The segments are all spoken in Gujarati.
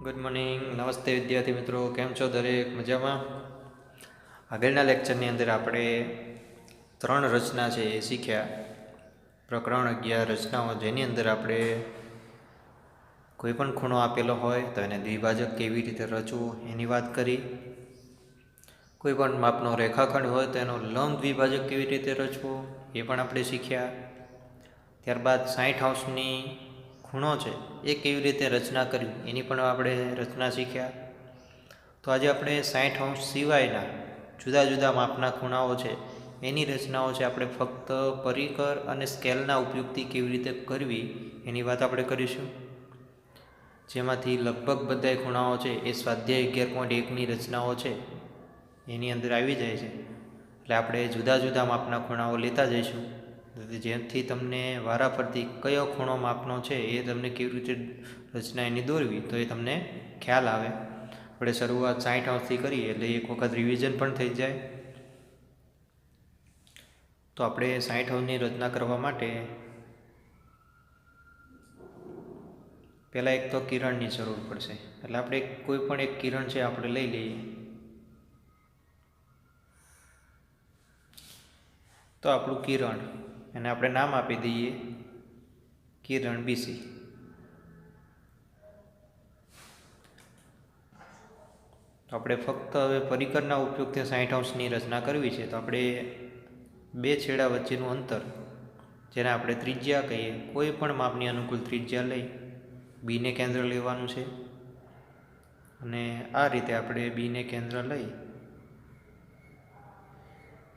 ગુડ મોર્નિંગ, નમસ્તે વિદ્યાર્થી મિત્રો, કેમ છો દરેક? મજામાં? આગળના લેક્ચરની અંદર આપણે 3 રચના છે એ શીખ્યા. પ્રકરણ 11 રચનાઓ, જેની અંદર આપણે કોઈ પણ ખૂણો આપેલો હોય તો એને દ્વિભાજક કેવી રીતે રચવું એની વાત કરી. કોઈ પણ માપનો રેખાખંડ હોય તો એનો લંબ દ્વિભાજક કેવી રીતે રચવો એ પણ આપણે શીખ્યા. ત્યારબાદ 60° ખૂણો છે એ કેવી રીતે રચના કરવી એની પણ આપણે રચના શીખ્યા. તો આજે આપણે 60° સિવાયના જુદા જુદા માપના ખૂણાઓ છે એની રચનાઓ છે આપણે ફક્ત પરિકર અને સ્કેલના ઉપયોગથી કેવી રીતે કરવી એની વાત આપણે કરીશું. જેમાંથી લગભગ બધા ખૂણાઓ છે એ સ્વાધ્યાય 11.1ની રચનાઓ છે એની અંદર આવી જાય છે. એટલે આપણે જુદા જુદા માપના ખૂણાઓ લેતા જઈશું, જેથી તમને વારાફરતી કયો ખૂણો માપનો છે એ તમને કેવી રીતે રચના એની દોરવી તો એ તમને ખ્યાલ આવે. આપણે શરૂઆત 60°થી કરીએ એટલે એક વખત રિવિઝન પણ થઈ જાય. તો આપણે 60°ની રચના કરવા માટે પહેલાં એક તો કિરણની જરૂર પડશે. એટલે આપણે કોઈ પણ એક કિરણ છે આપણે લઈ લઈએ. તો આપણું કિરણ, એને આપણે નામ આપી દઈએ કિરણ બીસી. તો આપણે ફક્ત હવે પરિકરના ઉપયોગથી 60°ની રચના કરવી છે. તો આપણે બે છેડા વચ્ચેનું અંતર, જેને આપણે ત્રિજ્યા કહીએ, કોઈ પણ માપની અનુકૂળ ત્રિજ્યા લઈ બીને કેન્દ્ર લેવાનું છે. અને આ રીતે આપણે બીને કેન્દ્ર લઈ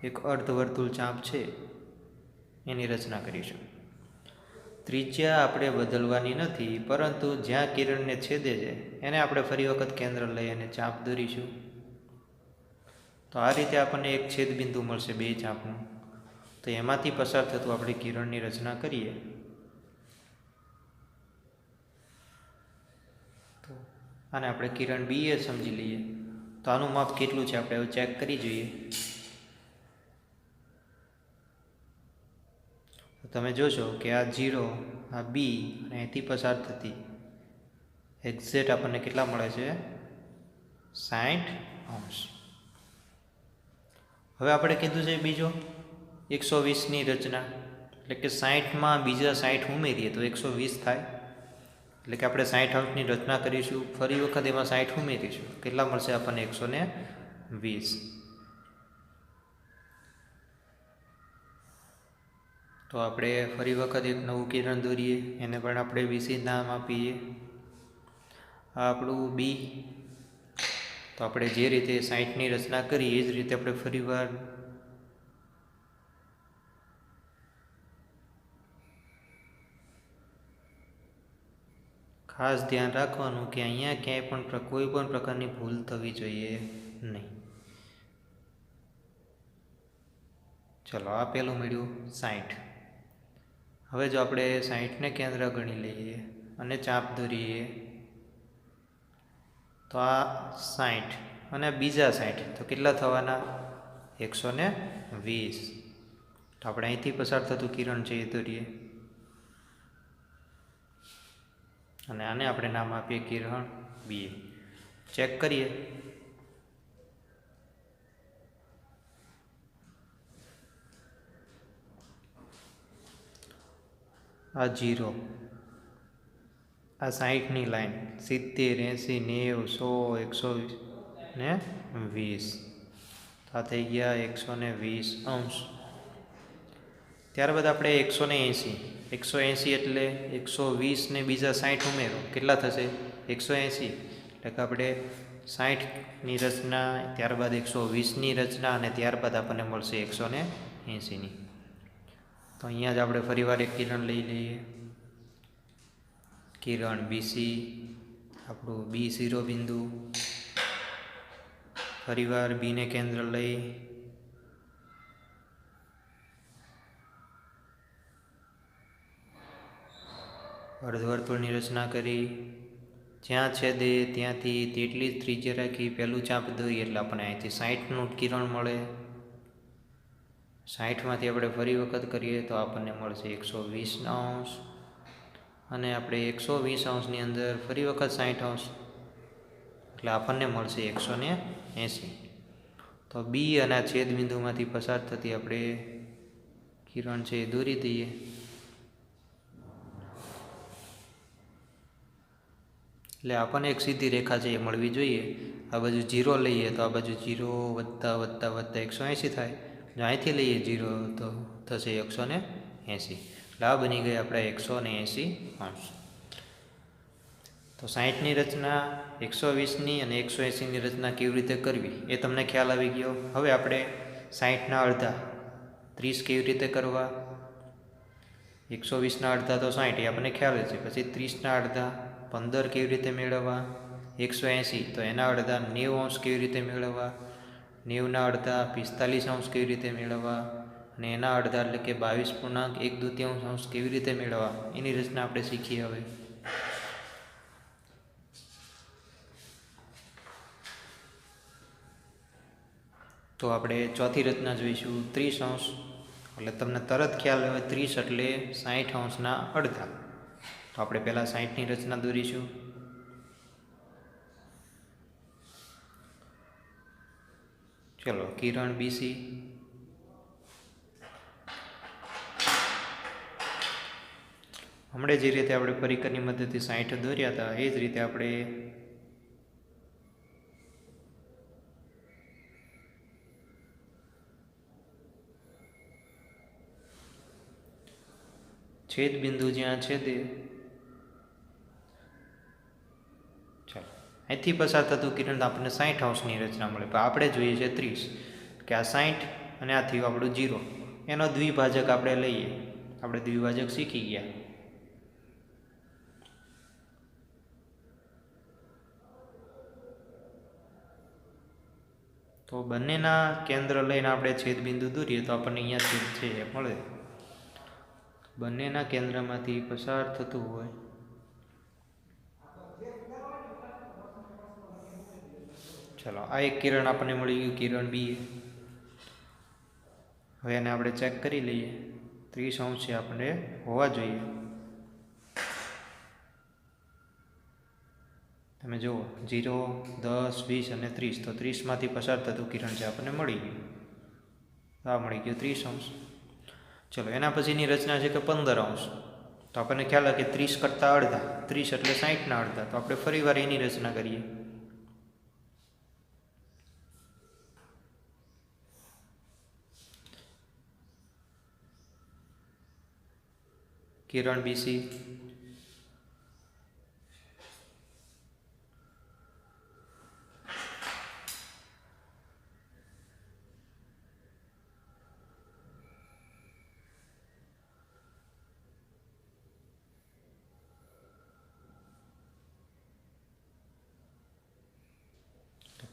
એક અર્ધવર્તુળ ચાપ છે એની રચના કરીશું. ત્રિજ્યા આપણે બદલવાની નથી, પરંતુ જ્યાં કિરણને છેદે છે એને આપણે ફરી વખત કેન્દ્ર લઈ અને ચાપ દોરીશું. તો આ રીતે આપણને એક છેદબિંદુ મળશે બે ચાપનું. તો એમાંથી પસાર થતું આપણે કિરણની રચના કરીએ. તો આને આપણે કિરણ બી એ સમજી લઈએ. તો આનું માપ કેટલું છે આપણે હવે ચેક કરી જોઈએ. તો તમે જોશો કે આ 0, આ બી અને અહીંથી પસાર થતી એક્ઝેક્ટ આપણને કેટલા મળે છે? 60°. હવે આપણે કીધું છે બીજો 120ની રચના, એટલે કે 60માં બીજા 60 ઉમેરીએ તો 120 થાય. એટલે કે આપણે 60°ની રચના કરીશું, ફરી વખત એમાં 60 ઉમેરીશું, કેટલા મળશે આપણને? 120. તો આપણે ફરી વખત એક નવું કિરણ દોરીએ, એને પણ આપણે બીસી નામ આપીએ. આ આપણું બી. તો આપણે જે રીતે 60ની રચના કરી એ જ રીતે આપણે ફરીવાર ખાસ ધ્યાન રાખવાનું કે અહીંયા ક્યાંય પણ કોઈ પણ પ્રકારની ભૂલ થવી જોઈએ નહીં. ચલો, આ પહેલું મળ્યું 60. હવે જો આપણે 60ને કેન્દ્ર ગણી લઈએ અને ચાપ દોરીએ તો આ 60 અને બીજા 60 તો કેટલા થવાના? 120. તો આપણે અહીંથી પસાર થતું કિરણ છે એ દોરીએ અને આને આપણે નામ આપીએ કિરણ બી. ચેક કરીએ. આ 0, આ 60ની લાઈન 70, 80, 90, 100, 120 ને 20. આ થઈ ગયા 120°. ત્યારબાદ આપણે 180 એટલે 120 ને બીજા 60 ઉમેરો, કેટલા થશે? 180. એટલે કે આપણે 60ની રચના, ત્યારબાદ 120ની રચના અને ત્યારબાદ આપણને મળશે 180ની. તો અહીંયા જ આપણે ફરીવાર એક કિરણ લઈ લઈએ, કિરણ બીસી, આપણું બી શિરોબિંદુ. ફરીવાર બીને કેન્દ્ર લઈ અર્ધવર્તુળની રચના કરી. જ્યાં છેદે ત્યાંથી તેટલી જ ત્રિજ્યા રાખી પહેલું ચાપ દોરી એટલે આપણને અહીંથી 60નું કિરણ મળે. 60માંથી આપણે ફરી વખત કરીએ તો આપણને મળશે 120°. અને આપણે 120°ની અંદર ફરી વખત 60°, એટલે આપણને મળશે 180. તો બી અને આ છેદ બિંદુમાંથી પસાર થતી આપણે કિરણ છે એ દોરી દઈએ. એટલે આપણને એક સીધી રેખા છે એ મળવી જોઈએ. આ બાજુ 0 લઈએ તો આ બાજુ 0 વત્તા વત્તા વત્તા 180 થાય. જો અહીંથી લઈએ 0 તો થશે 180. એટલે આ બની ગઈ આપણે 180°. તો 60ની રચના, 120ની અને 180ની રચના કેવી રીતે કરવી એ તમને ખ્યાલ આવી ગયો. હવે આપણે 60ના અડધા 30 કેવી રીતે કરવા, 120ના અડધા તો 60 એ આપણને ખ્યાલ જ છે. પછી 30ના અડધા 15 કેવી રીતે મેળવવા, 180 તો એના અડધા 90° કેવી રીતે મેળવવા, 90ના અડધા 45° કેવી રીતે મેળવવા, અને એના અડધા એટલે કે 22.1/2 કેવી રીતે મેળવવા એની રચના આપણે શીખીએ. હવે તો આપણે ચોથી રચના જોઈશું 30°. એટલે તમને તરત ખ્યાલ આવે 30 એટલે 60°ના અડધા. તો આપણે પહેલાં 60ની રચના દોરીશું. ચલો, કિરણ બીસી, હમણાં જે રીતે આપણે પરિકરની મદદથી 60 દોર્યા હતા એ જ રીતે આપણે છેદ બિંદુ જ્યાં છેદે, ચાલો અહીંથી પસાર થતું કિરણ આપણને 60°ની રચના મળે. પણ આપણે જોઈએ છે 30, કે આ 60 અને આ થયું આપણું 0. એનો દ્વિભાજક આપણે લઈએ. આપણે દ્વિભાજક શીખી ગયા. તો બંનેના કેન્દ્ર લઈને આપણે છેદ બિંદુ દોરીએ તો આપણને અહીંયા છેદ છે એ મળે. બંનેના કેન્દ્રમાંથી પસાર થતું હોય ચલો, આ એક કિરણ આપણને મળી ગયું, કિરણ બી. હવે એને આપણે ચેક કરી લઈએ. 30° છે આપણે હોવા જોઈએ. તમે જુઓ 0, 10, 20 અને 30. તો 30માંથી પસાર થતું કિરણ છે આપણને મળી ગયું. આ મળી ગયું 30°. ચલો, એના પછીની રચના છે કે 15°. તો આપણને ખ્યાલ આવે કે 30 કરતાં અડધા, 30 એટલે 60ના અડધા. તો આપણે ફરી વાર એની રચના કરીએ. કિરણ બીસી,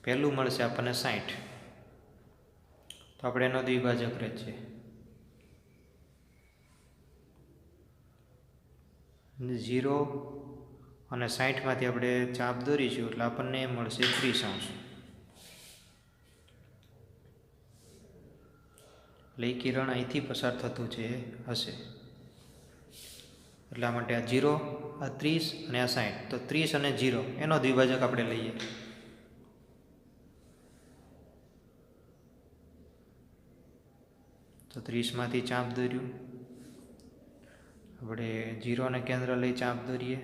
પહેલું મળશે આપણને 60. તો આપણે એનો દ્વિભાજક રચીએ. 0 અને 60માંથી આપણે ચાપ દોરીશું એટલે આપણને મળશે 30°. એટલે એ કિરણ અહીંથી પસાર થતું છે હશે. એટલા માટે આ 0, આ 30 અને આ 60. તો 30 અને 0 એનો દ્વિભાજક આપણે લઈએ. તો 30માંથી ચાપ દોર્યું. આપણે 0ને કેન્દ્ર લઈ ચાપ દોરીએ.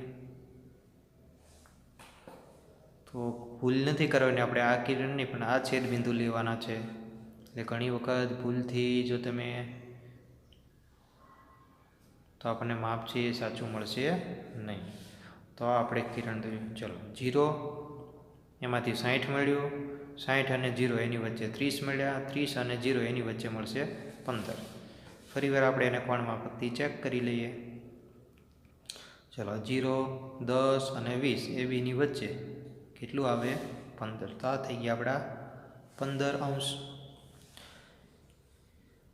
તો ભૂલ નથી કરવાની, આપણે આ કિરણ નહીં પણ આ છેદ બિંદુ લેવાના છે. એટલે ઘણી વખત ભૂલથી જો તમે તો આપણને માપ છે એ સાચું મળશે નહીં. તો આપણે કિરણ દોર્યું. ચલો, 0 એમાંથી 60 મળ્યું, 60 અને 0 એની વચ્ચે 30 મળ્યા, 30 અને 0 એની વચ્ચે મળશે 15. ફરી વાર આપણે એને કોણ માપકથી ચેક કરી લઈએ. ચલો, 0, 10 અને 20 એ બીની વચ્ચે કેટલું આવે? 15. તો આ થઈ ગયા આપણા 15°.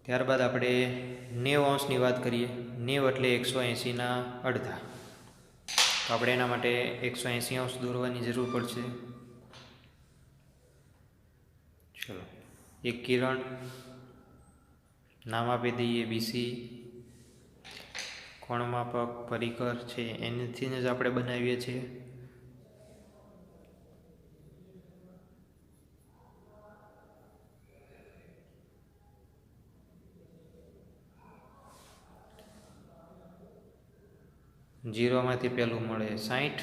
ત્યારબાદ આપણે 90°ની વાત કરીએ. 90 એટલે 180ના અડધા. તો આપણે એના માટે 180° દોરવાની જરૂર પડશે. ચલો, એક કિરણ નામ આપી દઈએ બીસી. કોણ માપક પરિકર છે એનાથી જ આપણે બનાવીએ છીએ. જીરોમાંથી પહેલું મળે 60,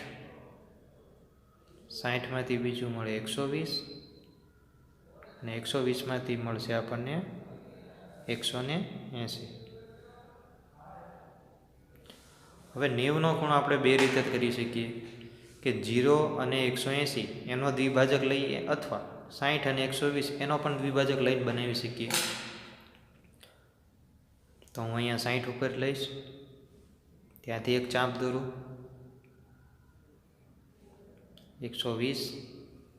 60માંથી બીજું મળે 120 અને 120માંથી મળશે આપણને 180. હવે 90નો ખૂણો આપણે બે રીતે જ કરી શકીએ કે 0 અને 180 એનો દ્વિભાજક લઈએ અથવા 60 અને 120 એનો પણ દ્વિભાજક લઈને બનાવી શકીએ. તો હું અહીંયા 60 ઉપર લઈશ, ત્યાંથી એક ચાપ દોરું, 120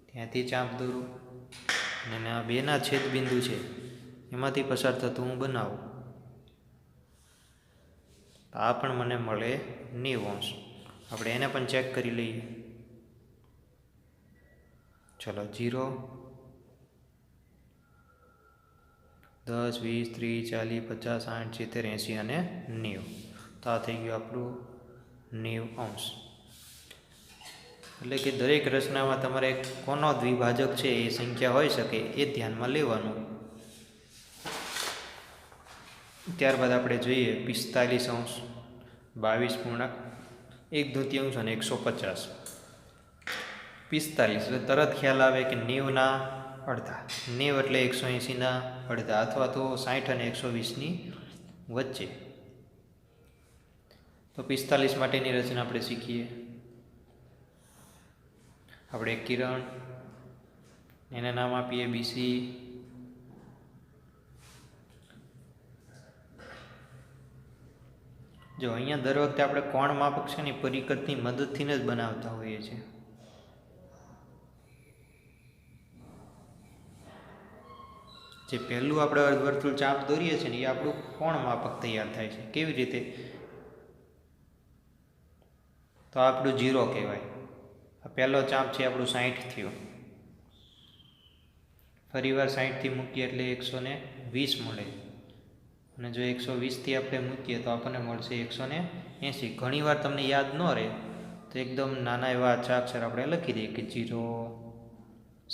ત્યાંથી ચાપ દોરું અને આ બેના છેદ બિંદુ છે એમાંથી પસાર થતું હું બનાવું. આ પણ મને મળે 90°. આપણે એને પણ ચેક કરી લઈએ. ચલો 0, 10, 20, 30, 40, 50, 60, 70, 80 અને 90. તો આ થઈ ગયું આપણું 90°. એટલે કે દરેક રચનામાં તમારે કોનો દ્વિભાજક છે એ સંખ્યા હોઈ શકે એ ધ્યાનમાં લેવાનું. ત્યારબાદ આપણે જોઈએ 45°, 22.1/2 અને 150. 45 એટલે તરત ખ્યાલ આવે કે 90ના અડધા, 90 એટલે 180ના અડધા અથવા તો 60 અને 120ની વચ્ચે. તો 45 માટેની રચના આપણે શીખીએ. આપણે એક કિરણ, એને નામ આપીએ BC. જો અહીંયા દર વખતે આપણે કોણ માપક છે ને પરિકતની મદદથી જ બનાવતા હોઈએ છીએ. જે પહેલું આપણે અર્ધવર્તુળ ચાપ દોરીએ છીએ ને એ આપણું કોણ માપક તૈયાર થાય છે. કેવી રીતે? તો આપણું 0 કહેવાય. આ પહેલો ચાપ છે આપણું 60 થયો, ફરીવાર 60થી મૂકીએ એટલે 120 મળે અને જો 120થી આપણે મૂકીએ તો આપણને મળશે 180. ઘણીવાર તમને યાદ ન રહે તો એકદમ નાના એવા અક્ષર આપણે લખી દઈએ કે 0,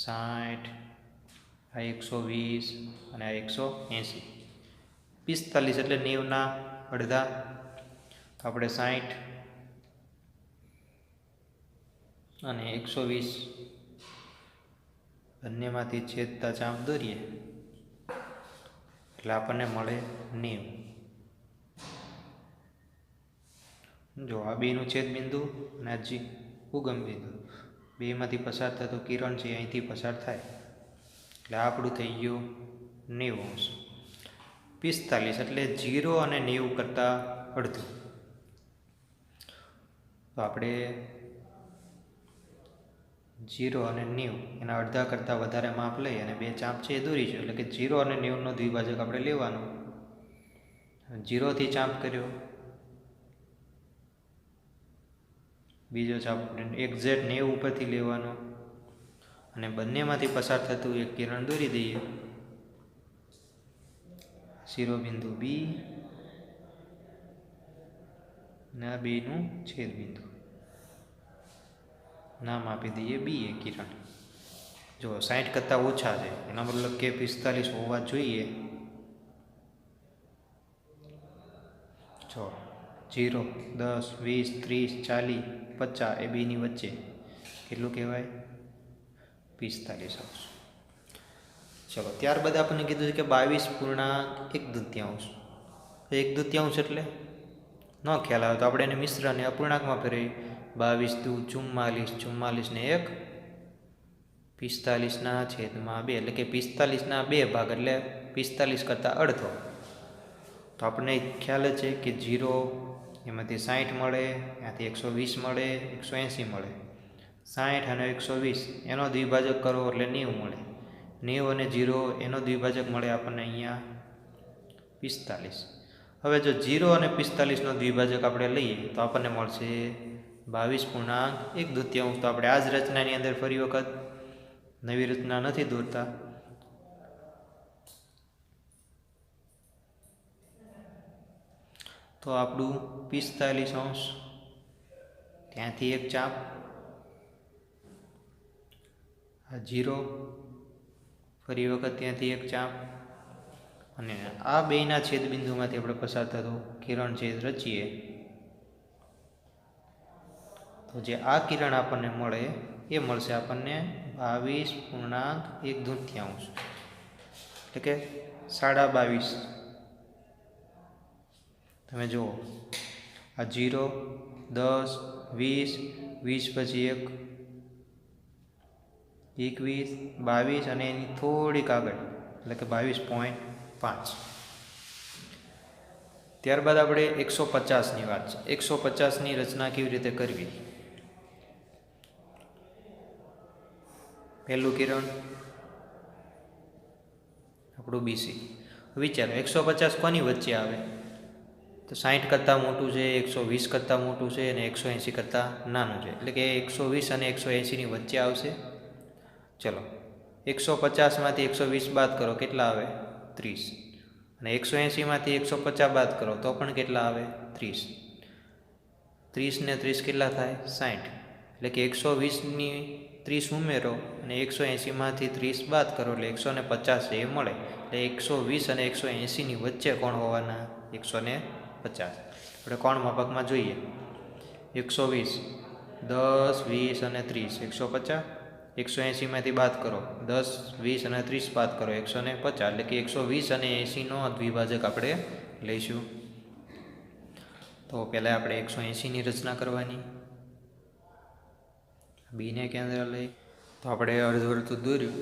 60, આ 120 અને આ 180. 45 એટલે 90ના અડધા, તો આપણે 60 અને 120 બંનેમાંથી છેદતા ચાપ દોરીએ એટલે આપણને મળે 90. જો આ બેનું છેદ બિંદુ અને આ ઉગમ બિંદુ બેમાંથી પસાર થતો કિરણ છે અહીંથી પસાર થાય એટલે આપણું થઈ ગયું 90°. 45 એટલે 0 અને 90 કરતાં અડધું. તો આપણે 0 અને 90 એના અડધા કરતાં વધારે માપ લઈ અને બે ચાપ છે એ દોરીશું. એટલે કે 0 અને 90નો દ્વિભાજક આપણે લેવાનો. 0થી ચાપ કર્યો, બીજો ચાપ એક્ઝેક્ટ 90 ઉપરથી લેવાનો અને બંનેમાંથી પસાર થતું એક કિરણ દોરી દઈએ. શિરોબિંદુ B અને આ બેનું છેદબિંદુ નામ આપી દઈએ B એ કિરણ. જો 60 કરતાં ઓછા છે એનો મતલબ કે 45 હોવા જોઈએ. જો 0, 10, 20, 30, 40, 50 એ બેની વચ્ચે કેટલું કહેવાય? 45°. ચલો ત્યારબાદ આપણને કીધું છે કે 22.1/2. 1/2 એટલે ન ખ્યાલ આવે તો આપણે એને મિશ્રને અપૂર્ણાંકમાં ફેરવીએ. 22 × 44, 44 ને 1 45/2 એટલે કે 45ના 2 ભાગ એટલે 45 કરતાં અડધો. તો આપણને ખ્યાલ જ છે કે 0 એમાંથી 60 મળે, ત્યાંથી 120 મળે, 180 મળે. 60 અને 120 એનો દ્વિભાજક કરો એટલે 90 મળે. 90 અને 0 એનો દ્વિભાજક મળે આપણને અહીંયા 45. હવે જો 0 અને 45નો દ્વિભાજક આપણે લઈએ તો આપણને મળશે 22.1/2. તો આપણે આ જ રચનાની અંદર ફરી વખત નવી રચના નથી દોરતા. તો આપણું 45°, ત્યાંથી એક ચાપ, આ 0, ફરી વખત ત્યાંથી એક ચાપ અને આ બેના છેદબિંદુમાંથી આપણે પસાર થતું કિરણ છેદ રચીએ તો જે આ કિરણ આપણને મળે એ મળશે આપણને 22.1/2, એટલે કે 22.5. તમે જુઓ આ 0, 10, 20, 20 પછી 1, 21, 22 અને એની થોડીક આગળ એટલે કે 22.5. ત્યારબાદ આપણે 150ની વાત છે. 150ની રચના કેવી રીતે કરવી? પહેલું કિરણ આપણું બીસી. વિચારો 150 કોની વચ્ચે આવે? તો 60 કરતાં મોટું છે, 120 કરતાં મોટું છે અને 180 કરતાં નાનું છે, એટલે કે 120 અને 180ની વચ્ચે આવશે. ચલો 150માંથી 120 બાદ કરો, કેટલા આવે? 30. અને 180માંથી 150 બાદ કરો તો પણ કેટલા આવે? 30. 30 ને 30 કેટલા થાય? 60. એટલે કે 120ની 30 ઉમેરો અને 180માંથી 30 બાદ કરો એટલે 150 એ મળે. એટલે 120 અને 180ની વચ્ચે કોણ હોવાના? 150. આપણે કોણ માપકમાં જોઈએ 120, 10, 20 અને 30, 150. 180માંથી બાદ કરો, 10, 20 અને 30 બાદ કરો, 150. એટલે કે 120 અને 80નો દ્વિભાજક આપણે લઈશું. તો પહેલાં આપણે 180ની રચના કરવાની. બીને કેન્દ્ર લઈ તો આપણે અર્ધવર્તુળ દોર્યું.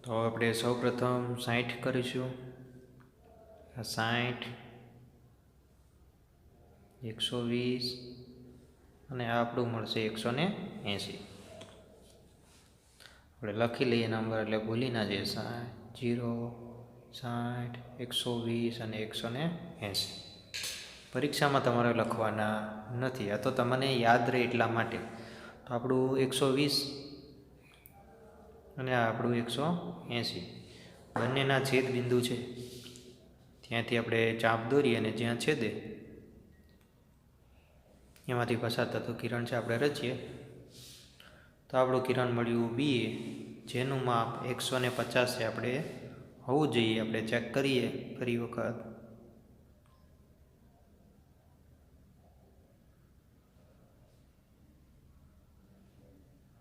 તો આપણે સૌપ્રથમ 60 કરીશું. 60, 120 અને આ આપણું મળશે 180. આપણે લખી લઈએ નંબર એટલે ભૂલી ના જઈએ. 0, 60, 120 અને 180. પરીક્ષામાં તમારે લખવાના નથી, આ તો તમને યાદ રહે એટલા માટે. તો આપણું 120 અને આ આપણું 180 બંનેના છેદ બિંદુ છે, ત્યાંથી આપણે ચાપ દોરીએ અને જ્યાં છેદે એમાંથી પસાર થતું કિરણ છે આપણે રચીએ. તો આપણું કિરણ મળ્યું બી એ, જેનું માપ 150 છે આપણે હોવું જોઈએ. આપણે ચેક કરીએ ફરી વખત.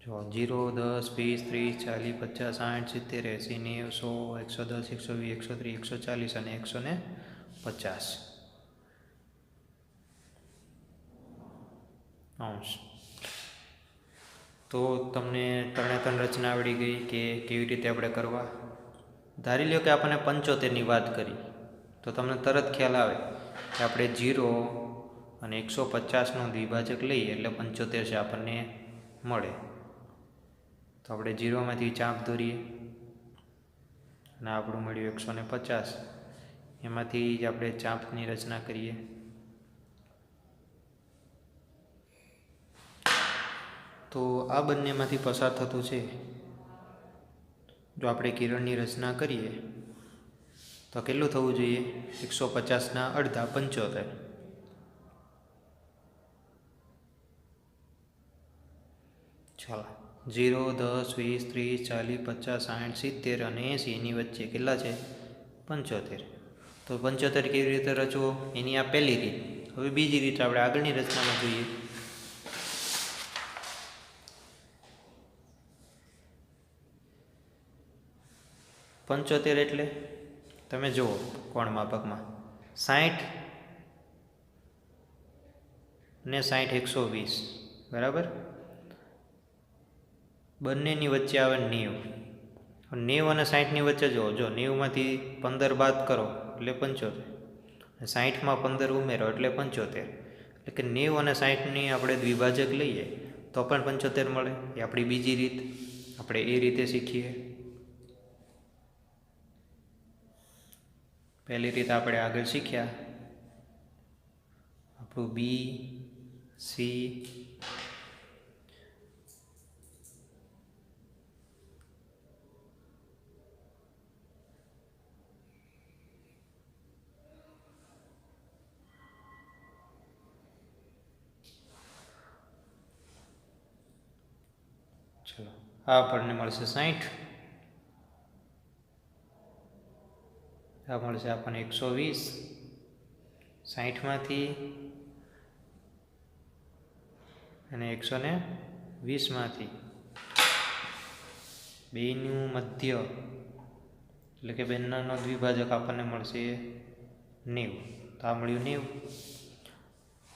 જો 0, 10, 20, 30, 40, 50, 60, 70, 80, 90, 100, 110, 120, 130, 140 અને 150 અંશ. તો તમને ત્રણે રચના આવડી ગઈ કે કેવી રીતે આપણે કરવા. ધારી લો કે આપણને 75ની વાત કરી તો તમને તરત ખ્યાલ આવે કે આપણે 0 અને 150નો દ્વિભાજક લઈએ એટલે 75 છે આપણને મળે. તો આપણે 0માંથી ચાપ દોરીએ અને આપણું મળ્યું 150. એમાંથી જ આપણે ચાપની રચના કરીએ. તો આ બંનેમાંથી પસાર થતું છે, જો આપણે કિરણની રચના કરીએ તો કેટલું થવું જોઈએ? 150ના અડધા 75. ચાલો 0, 10, 20, 30, 40, 50, 60, 70 અને 80 એની વચ્ચે કેટલા છે? 75. તો 75 કેવી રીતે રચવો એની આ પહેલી રીત. હવે બીજી રીત આપણે આગળની રચનામાં જોઈએ. પંચોતેર એટલે તમે જુઓ કોણ માપકમાં 60 ને 60, 120 બરાબર. બંનેની વચ્ચે આવે 90. 90 અને 60ની વચ્ચે જુઓ, જો 90માંથી 15 બાદ કરો એટલે 75, 60માં 15 ઉમેરો એટલે 75. એટલે કે 90 અને 60ની આપણે દ્વિભાજક લઈએ તો પણ 75 મળે. એ આપણી બીજી રીત. આપણે એ રીતે શીખીએ. પહેલી રીત આપણે આગળ શીખ્યા. આપણું બી સી ચલો આ આપણને મળશે 60. આ મળશે આપણને 120. 60માંથી અને 120માંથી બેયનું મધ્ય એટલે કે બંનેનો દ્વિભાજક આપણને મળશે 90. તો આ મળ્યું 90.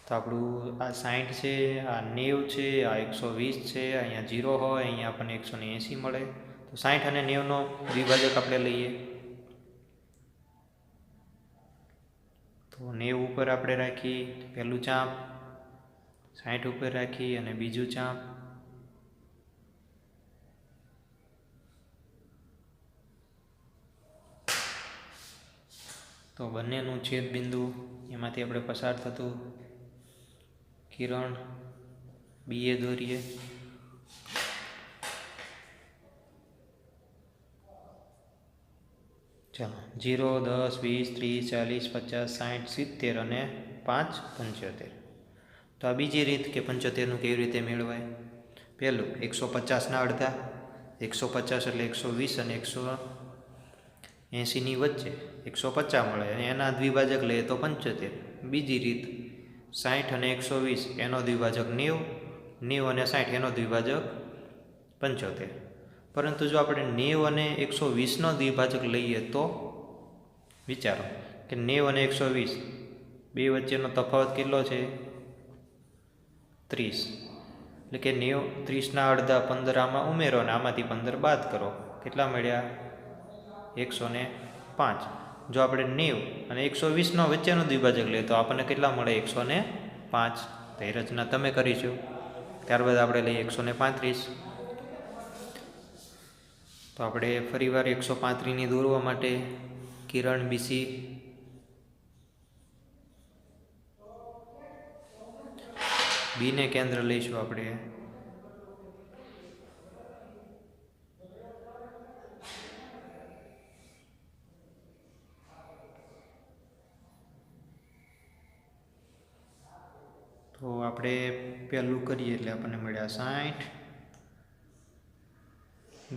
તો આપણું આ 60 છે, આ 90 છે, આ 120 છે, અહીંયા 0 હોય, અહીંયા આપણને 180 મળે. તો 60 અને 90નો દ્વિભાજક આપણે લઈએ. તો 90 ઉપર આપણે રાખી પહેલું ચાપ, 60 ઉપર રાખી અને બીજું ચાપ. તો બંનેનું છેદ બિંદુ એમાંથી આપણે પસાર થતું કિરણ બીએ દોરીએ. ચાલો 0, 10, 20, 30, 40, 50, 60, 70 અને 5, 75. તો આ બીજી રીત કે 75નું કેવી રીતે મેળવાય. પહેલું 150ના અડધા, 150 એટલે 120 અને 180ની વચ્ચે 150 મળે અને એના દ્વિભાજક લઈએ તો 75. બીજી રીત 60 અને 120 એનો દ્વિભાજક 90, 90 અને 60 એનો દ્વિભાજક 75. પરંતુ જો આપણે 90 અને 120નો દ્વિભાજક લઈએ તો વિચારો કે 90 અને 120 બે વચ્ચેનો તફાવત કેટલો છે 30. એટલે કે 90 30ના અડધા 15 આમાં ઉમેરો અને આમાંથી 15 બાદ કરો, કેટલા મળ્યા 105. જો આપણે 90 અને 120નો વચ્ચેનો દ્વિભાજક લઈએ તો આપણને કેટલા મળે 105. તો એ રચના તમે કરીશું. ત્યારબાદ આપણે લઈએ 135. તો આપણે ફરીવાર 135ની દોરવા માટે કિરણ બીસી બીને કેન્દ્ર લઈશું આપણે. તો આપણે પહેલું કરીએ એટલે આપણને મળ્યા 60.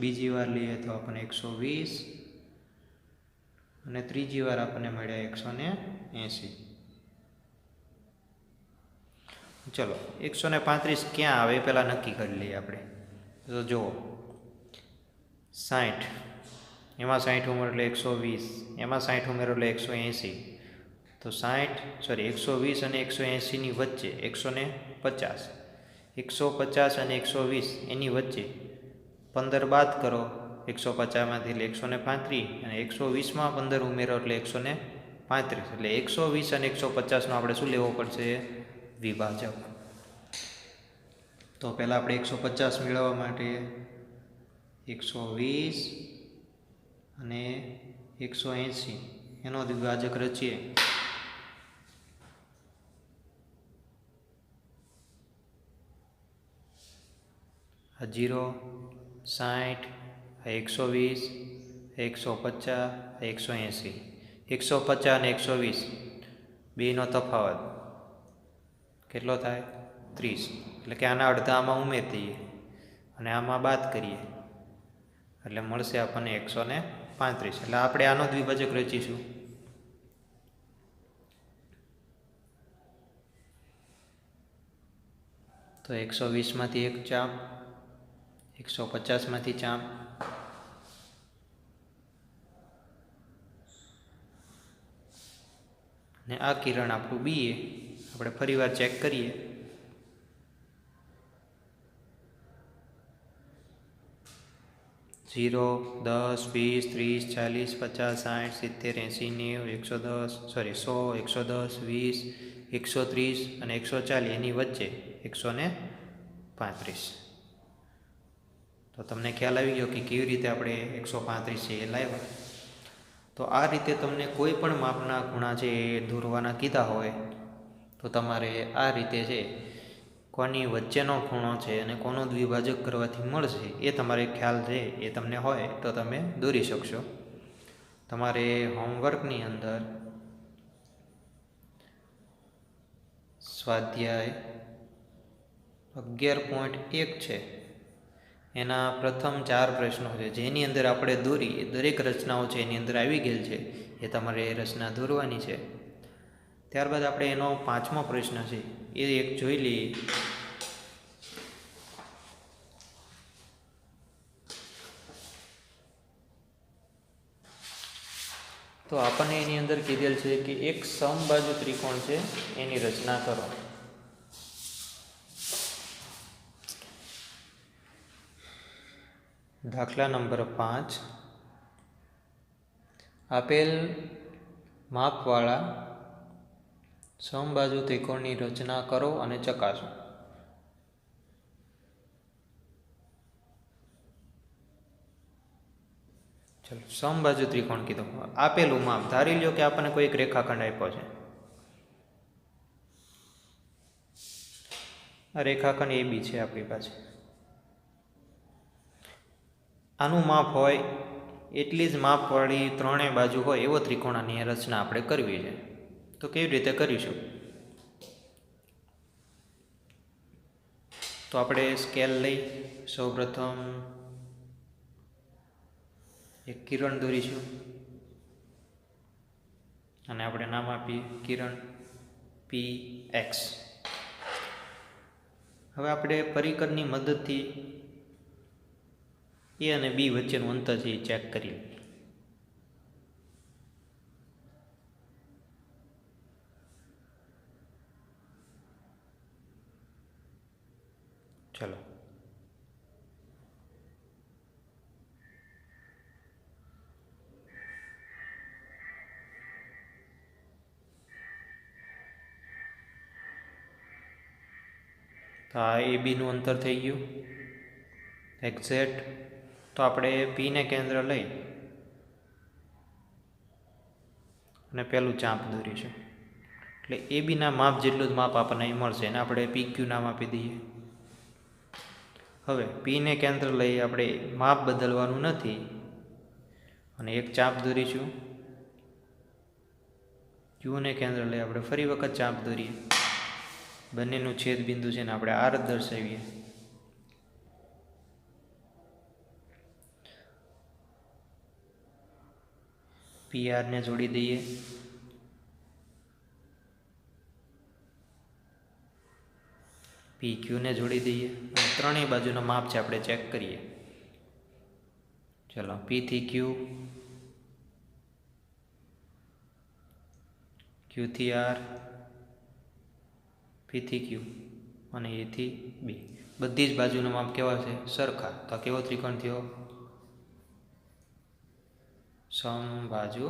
બીજી વાર લઈએ તો આપણને 120 અને ત્રીજી વાર આપણને મળ્યા 180. ચલો 135 ક્યાં આવે પહેલાં નક્કી કરી લઈએ આપણે. તો જુઓ 60 એમાં 60 ઉમેરો એટલે 120, એમાં 60 ઉમેરો એટલે 180. તો 120 અને 180ની વચ્ચે 150, 150 અને 120 એની વચ્ચે 15 બાદ કરો 150માંથી એટલે 135 અને 120માં 15 ઉમેરો એટલે 135. એટલે 120 અને 150નો આપણે શું લેવો પડશે વિભાજક. તો પહેલાં આપણે 150 મેળવવા માટે 120 અને 180 એનો દ્વિભાજક રચીએ. આ 0, 60, 120, 150, 180. 150 અને 120 બેનો તફાવત કેટલો થાય 30. એટલે કે આના અડધા આમાં ઉમેરી દઈએ અને આમાં બાદ કરીએ એટલે મળશે આપણને 135. એટલે આપણે આનો દ્વિભાજક રચીશું. તો 120માંથી એક ચાપ, 150માંથી ચાપ, ને આ કિરણ આપણું બીએ આપણે ફરીવાર ચેક કરીએ. ઝીરો, 10, 20, 30, 40, 50, 60, 70, 80, 90, 100, 110, 20, 130 અને 140 એની વચ્ચે 135. તો તમને ખ્યાલ આવી ગયો કે કેવી રીતે આપણે 135 છે એ લાવ્યા. તો આ રીતે તમને કોઈ પણ માપના ખૂણા છે એ દોરવાના કીધા હોય તો તમારે આ રીતે છે કોની વચ્ચેનો ખૂણો છે અને કોનો દ્વિભાજક કરવાથી મળશે એ તમારે ખ્યાલ છે એ તમને હોય તો તમે દોરી શકશો. તમારે હોમવર્કની અંદર સ્વાધ્યાય 11.1 છે એના પ્રથમ 4 પ્રશ્નો છે જેની અંદર આપણે દોરી દરેક રચનાઓ છે એની અંદર આવી ગયેલ છે. એ તમારે એ રચના દોરવાની છે. ત્યારબાદ આપણે એનો 5મો પ્રશ્ન છે એ એક જોઈ લઈએ. તો આપણને એની અંદર કીધેલ છે કે એક સમબાજુ ત્રિકોણ છે એની રચના કરો. દાખલા નંબર 5. આપેલ માપવાળા સમબાજુ ત્રિકોણની રચના કરો અને ચકાસો. ચલો, સમબાજુ ત્રિકોણ કીધું. આપેલું માપ ધારી લ્યો કે આપણને કોઈ એક રેખાખંડ આપ્યો છે. આ રેખાખંડ AB છે આપણી પાસે. આનું માપ હોય એટલી જ માપવાળી ત્રણેય બાજુ હોય એવો ત્રિકોણની રચના આપણે કરવી છે. તો કેવી રીતે કરીશું? તો આપણે સ્કેલ લઈ સૌપ્રથમ એક કિરણ દોરીશું અને આપણે નામ આપીએ કિરણ PX. હવે આપણે પરિકરની મદદથી A અને B વચ્ચેનું અંતર છે એ ચેક કરી લઈએ. ચલો, તો આ AB નું અંતર થઈ ગયું એક્ઝેક્ટ. તો આપણે P ને કેન્દ્ર લઈ અને પહેલું ચાપ દોરીશું એટલે AB ના માપ જેટલું જ માપ આપણને અહીં મળશે અને આપણે PQ નામ આપી દઈએ. હવે P ને કેન્દ્ર લઈ આપણે માપ બદલવાનું નથી અને એક ચાપ દોરીશું. Q ને કેન્દ્ર લઈ આપણે ફરી વખત ચાપ દોરીએ. બંનેનું છેદ બિંદુ છે ને આપણે R દર્શાવીએ. PR ને જોડી દઈએ. PQ ને જોડી દઈએ અને ત્રણેય બાજુના માપ છે આપણે ચેક કરીએ. ચલો, P થી Q, Q થી R, P થી Q અને A થી B. બધી જ બાજુના માપ કેવા છે? સરખા. તો કેવો ત્રિકોણ થયો? સમબાજુ